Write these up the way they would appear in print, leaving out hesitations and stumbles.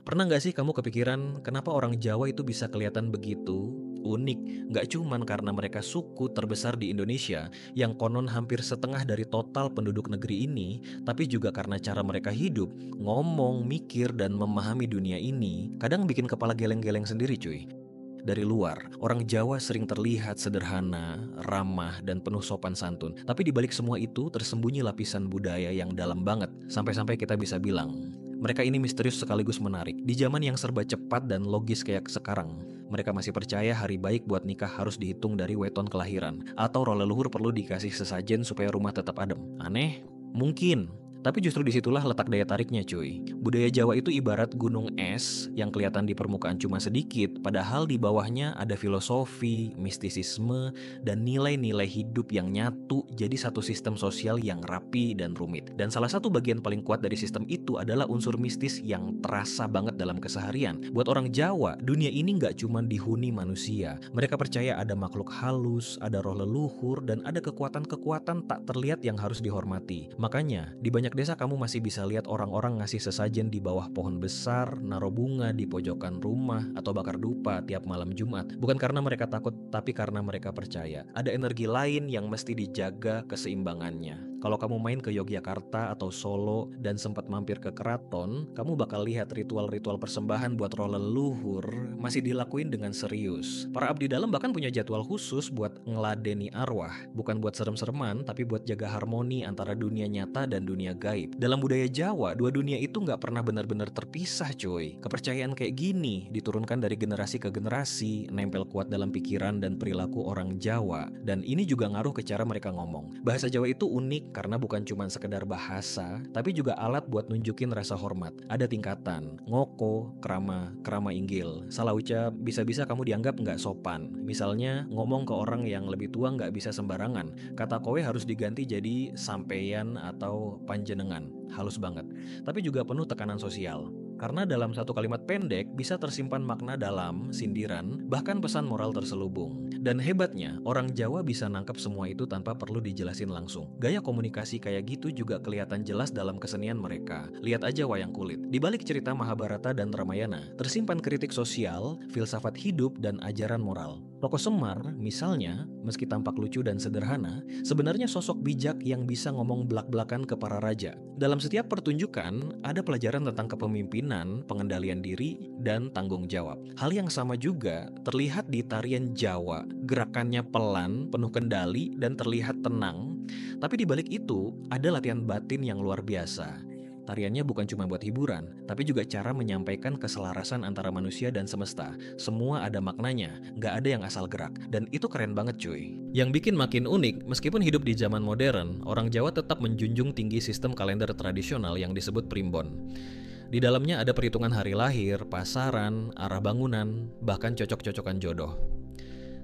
Pernah nggak sih kamu kepikiran kenapa orang Jawa itu bisa kelihatan begitu unik? Nggak cuman karena mereka suku terbesar di Indonesia yang konon hampir setengah dari total penduduk negeri ini, tapi juga karena cara mereka hidup, ngomong, mikir, dan memahami dunia ini kadang bikin kepala geleng-geleng sendiri cuy. Dari luar, orang Jawa sering terlihat sederhana, ramah, dan penuh sopan santun. Tapi di balik semua itu tersembunyi lapisan budaya yang dalam banget. Sampai-sampai kita bisa bilang, mereka ini misterius sekaligus menarik. Di zaman yang serba cepat dan logis kayak sekarang, mereka masih percaya hari baik buat nikah harus dihitung dari weton kelahiran. Atau roh leluhur perlu dikasih sesajen supaya rumah tetap adem. Aneh? Mungkin. Tapi justru disitulah letak daya tariknya cuy. Budaya Jawa itu ibarat gunung es yang kelihatan di permukaan cuma sedikit, padahal di bawahnya ada filosofi, mistisisme, dan nilai-nilai hidup yang nyatu jadi satu sistem sosial yang rapi dan rumit. Dan salah satu bagian paling kuat dari sistem itu adalah unsur mistis yang terasa banget dalam keseharian. Buat orang Jawa, dunia ini nggak cuma dihuni manusia. Mereka percaya ada makhluk halus, ada roh leluhur, dan ada kekuatan-kekuatan tak terlihat yang harus dihormati. Makanya, di banyak desa kamu masih bisa lihat orang-orang ngasih sesajen di bawah pohon besar, naruh bunga di pojokan rumah, atau bakar dupa tiap malam Jumat. Bukan karena mereka takut, tapi karena mereka percaya. Ada energi lain yang mesti dijaga keseimbangannya. Kalau kamu main ke Yogyakarta atau Solo dan sempat mampir ke keraton, kamu bakal lihat ritual-ritual persembahan buat roh leluhur masih dilakuin dengan serius. Para abdi dalam bahkan punya jadwal khusus buat ngeladeni arwah. Bukan buat serem-sereman, tapi buat jaga harmoni antara dunia nyata dan dunia gaib. Dalam budaya Jawa, dua dunia itu nggak pernah benar-benar terpisah cuy. Kepercayaan kayak gini diturunkan dari generasi ke generasi, nempel kuat dalam pikiran dan perilaku orang Jawa. Dan ini juga ngaruh ke cara mereka ngomong. Bahasa Jawa itu unik karena bukan cuma sekedar bahasa, tapi juga alat buat nunjukin rasa hormat. Ada tingkatan, ngoko, krama, krama inggil. Salah ucap, bisa-bisa kamu dianggap nggak sopan. Misalnya, ngomong ke orang yang lebih tua nggak bisa sembarangan. Kata kowe harus diganti jadi sampeyan atau panjenengan. Halus banget. Tapi juga penuh tekanan sosial. Karena dalam satu kalimat pendek bisa tersimpan makna dalam, sindiran, bahkan pesan moral terselubung. Dan hebatnya, orang Jawa bisa nangkep semua itu tanpa perlu dijelasin langsung. Gaya komunikasi kayak gitu juga kelihatan jelas dalam kesenian mereka. Lihat aja wayang kulit. Di balik cerita Mahabharata dan Ramayana, tersimpan kritik sosial, filsafat hidup, dan ajaran moral. Tokoh Semar, misalnya, meski tampak lucu dan sederhana, sebenarnya sosok bijak yang bisa ngomong belak-belakan ke para raja. Dalam setiap pertunjukan, ada pelajaran tentang kepemimpinan, pengendalian diri, dan tanggung jawab. Hal yang sama juga terlihat di tarian Jawa. Gerakannya pelan, penuh kendali, dan terlihat tenang. Tapi di balik itu, ada latihan batin yang luar biasa. Tariannya bukan cuma buat hiburan, tapi juga cara menyampaikan keselarasan antara manusia dan semesta. Semua ada maknanya, nggak ada yang asal gerak. Dan itu keren banget cuy. Yang bikin makin unik, meskipun hidup di zaman modern, orang Jawa tetap menjunjung tinggi sistem kalender tradisional yang disebut primbon. Di dalamnya ada perhitungan hari lahir, pasaran, arah bangunan, bahkan cocok-cocokan jodoh.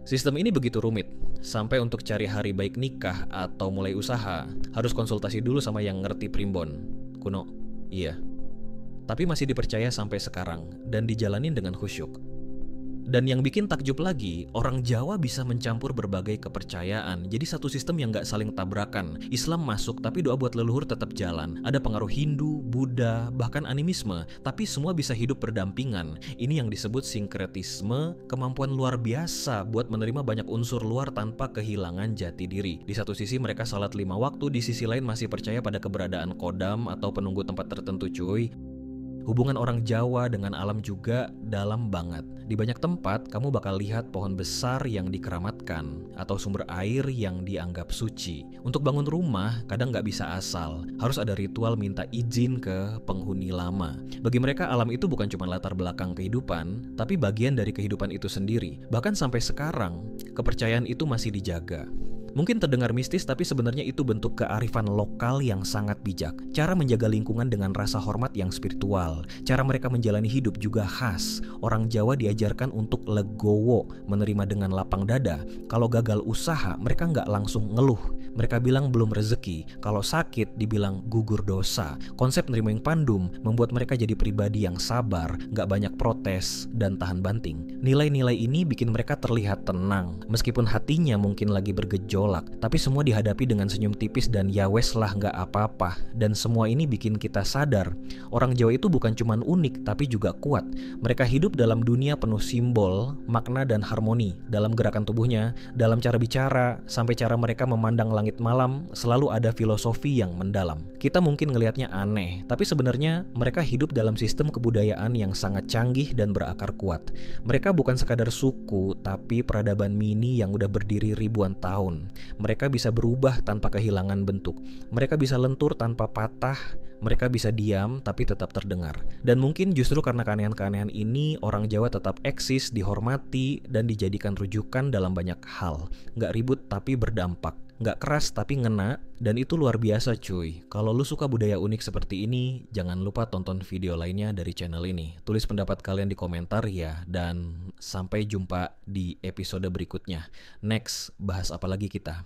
Sistem ini begitu rumit, sampai untuk cari hari baik nikah atau mulai usaha, harus konsultasi dulu sama yang ngerti primbon. Kuno, iya. Tapi masih dipercaya sampai sekarang, dan dijalanin dengan khusyuk. Dan yang bikin takjub lagi, orang Jawa bisa mencampur berbagai kepercayaan. Jadi satu sistem yang gak saling tabrakan. Islam masuk, tapi doa buat leluhur tetap jalan. Ada pengaruh Hindu, Buddha, bahkan animisme. Tapi semua bisa hidup berdampingan. Ini yang disebut sinkretisme, kemampuan luar biasa buat menerima banyak unsur luar tanpa kehilangan jati diri. Di satu sisi mereka salat 5 waktu, di sisi lain masih percaya pada keberadaan kodam atau penunggu tempat tertentu cuy. Hubungan orang Jawa dengan alam juga dalam banget. Di banyak tempat, kamu bakal lihat pohon besar yang dikeramatkan atau sumber air yang dianggap suci. Untuk bangun rumah, kadang nggak bisa asal. Harus ada ritual minta izin ke penghuni lama. Bagi mereka, alam itu bukan cuma latar belakang kehidupan, tapi bagian dari kehidupan itu sendiri. Bahkan sampai sekarang, kepercayaan itu masih dijaga. Mungkin terdengar mistis, tapi sebenarnya itu bentuk kearifan lokal yang sangat bijak. Cara menjaga lingkungan dengan rasa hormat yang spiritual. Cara mereka menjalani hidup juga khas. Orang Jawa diajarkan untuk legowo, menerima dengan lapang dada. Kalau gagal usaha, mereka nggak langsung ngeluh. Mereka bilang belum rezeki, kalau sakit dibilang gugur dosa. Konsep nerima yang pandum membuat mereka jadi pribadi yang sabar, gak banyak protes, dan tahan banting. Nilai-nilai ini bikin mereka terlihat tenang, meskipun hatinya mungkin lagi bergejolak, tapi semua dihadapi dengan senyum tipis dan ya wes lah gak apa-apa. Dan semua ini bikin kita sadar, orang Jawa itu bukan cuma unik, tapi juga kuat. Mereka hidup dalam dunia penuh simbol, makna, dan harmoni. Dalam gerakan tubuhnya, dalam cara bicara, sampai cara mereka memandang langit malam, selalu ada filosofi yang mendalam. Kita mungkin ngelihatnya aneh, tapi sebenarnya mereka hidup dalam sistem kebudayaan yang sangat canggih dan berakar kuat. Mereka bukan sekadar suku, tapi peradaban mini yang udah berdiri ribuan tahun. Mereka bisa berubah tanpa kehilangan bentuk. Mereka bisa lentur tanpa patah. Mereka bisa diam tapi tetap terdengar. Dan mungkin justru karena keanehan-keanehan ini, orang Jawa tetap eksis, dihormati, dan dijadikan rujukan dalam banyak hal. Nggak ribut tapi berdampak. Nggak keras tapi ngena, dan itu luar biasa cuy. Kalau lu suka budaya unik seperti ini, jangan lupa tonton video lainnya dari channel ini. Tulis pendapat kalian di komentar ya, dan sampai jumpa di episode berikutnya. Next, bahas apa lagi kita?